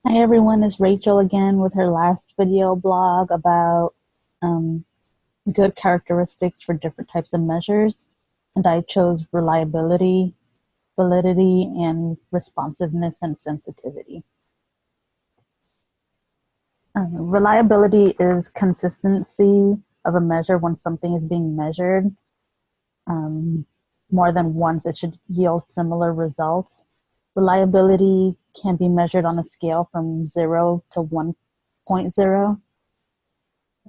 Hi everyone, it's Rachel again with her last video blog about um, good characteristics for different types of measures. And I chose reliability, validity, and responsiveness and sensitivity. Reliability is consistency of a measure when something is being measured. Um, More than once, it should yield similar results. Reliability can be measured on a scale from 0 to 1.0.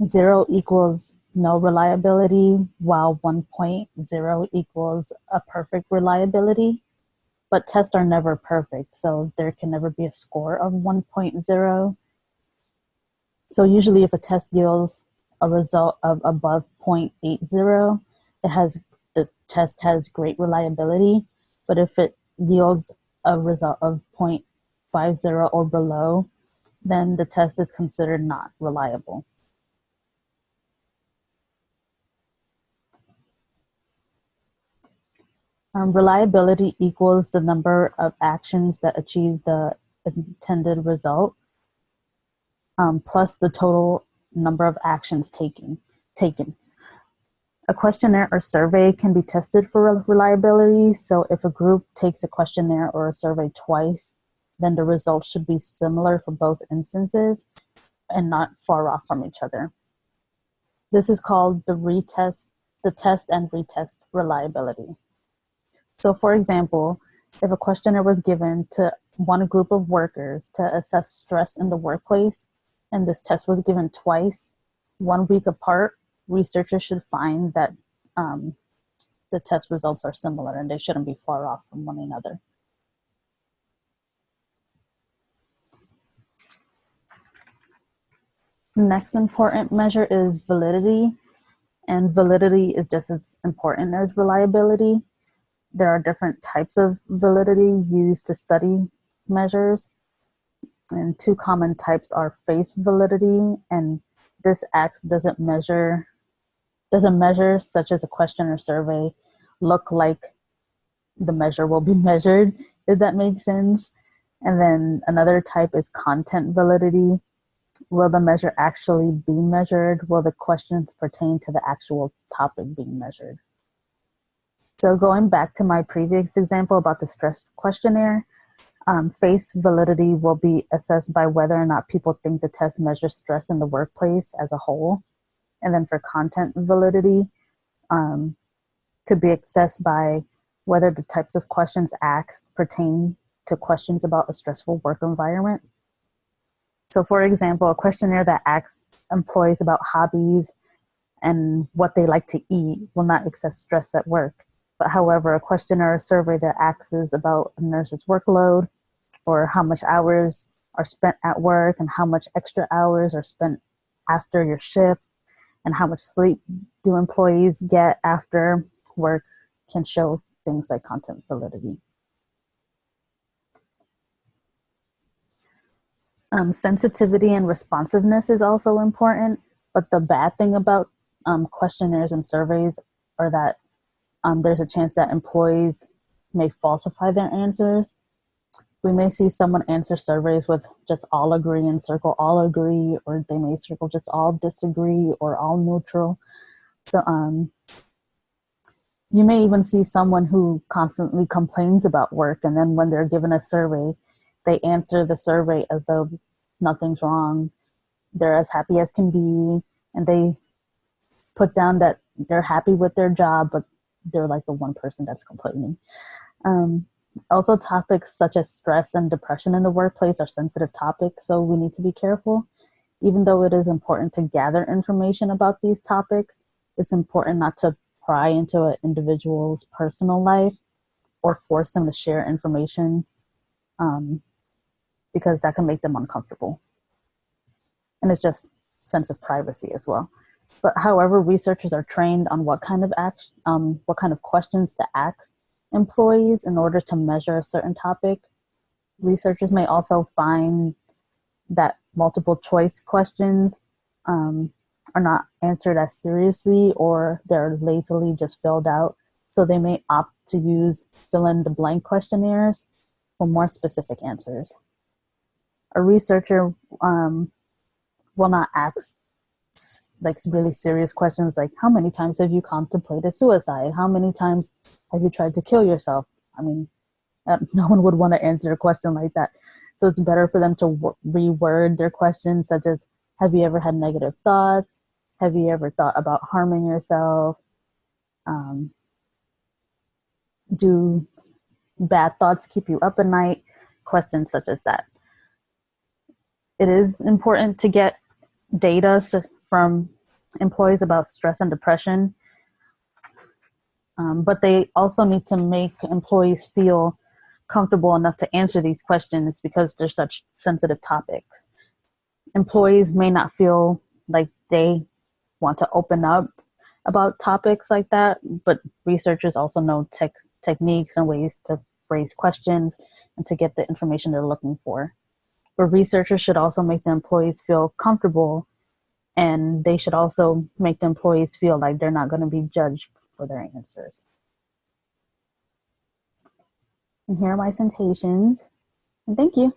0 equals no reliability, while 1.0 equals a perfect reliability. But tests are never perfect, so there can never be a score of 1.0. So usually if a test yields a result of above 0.80, the test has great reliability. But if it yields a result of 0.50 or below, then the test is considered not reliable. Reliability equals the number of actions that achieve the intended result, plus the total number of actions taken. A questionnaire or survey can be tested for reliability. So if a group takes a questionnaire or a survey twice, then the results should be similar for both instances and not far off from each other. This is called the test and retest reliability. So for example, if a questionnaire was given to one group of workers to assess stress in the workplace, and this test was given twice, 1 week apart, researchers should find that the test results are similar and they shouldn't be far off from one another. The next important measure is validity, and validity is just as important as reliability. There are different types of validity used to study measures, and two common types are face validity, and this doesn't measure such as a question or survey look like the measure will be measured, if that makes sense. And then another type is content validity. Will the measure actually be measured? Will the questions pertain to the actual topic being measured? So going back to my previous example about the stress questionnaire, face validity will be assessed by whether or not people think the test measures stress in the workplace as a whole. And then for content validity, could be assessed by whether the types of questions asked pertain to questions about a stressful work environment. So for example, a questionnaire that asks employees about hobbies and what they like to eat will not assess stress at work. But however, a questionnaire or survey that asks about a nurse's workload or how much hours are spent at work and how much extra hours are spent after your shift and how much sleep do employees get after work can show things like content validity. Sensitivity and responsiveness is also important, but the bad thing about questionnaires and surveys are that there's a chance that employees may falsify their answers. We may see someone answer surveys with just all agree and circle all agree, or they may circle just all disagree or all neutral. So you may even see someone who constantly complains about work, and then when they're given a survey, they answer the survey as though nothing's wrong. They're as happy as can be, and they put down that they're happy with their job, but they're like the one person that's complaining. Also, topics such as stress and depression in the workplace are sensitive topics, so we need to be careful. Even though it is important to gather information about these topics, it's important not to pry into an individual's personal life or force them to share information, because that can make them uncomfortable. And it's just sense of privacy as well. But however, researchers are trained on what kind of questions to ask employees in order to measure a certain topic. Researchers may also find that multiple choice questions are not answered as seriously, or they're lazily just filled out. So they may opt to use fill in the blank questionnaires for more specific answers. A researcher will not ask like really serious questions like how many times have you contemplated suicide? How many times have you tried to kill yourself? I mean, no one would want to answer a question like that. So it's better for them to reword their questions, such as, have you ever had negative thoughts? Have you ever thought about harming yourself? Do bad thoughts keep you up at night? Questions such as that. It is important to get data from employees about stress and depression, but they also need to make employees feel comfortable enough to answer these questions because they're such sensitive topics. Employees may not feel like they want to open up about topics like that, but researchers also know techniques and ways to phrase questions and to get the information they're looking for. But researchers should also make the employees feel comfortable, and they should also make the employees feel like they're not going to be judged for their answers. And here are my citations. And thank you.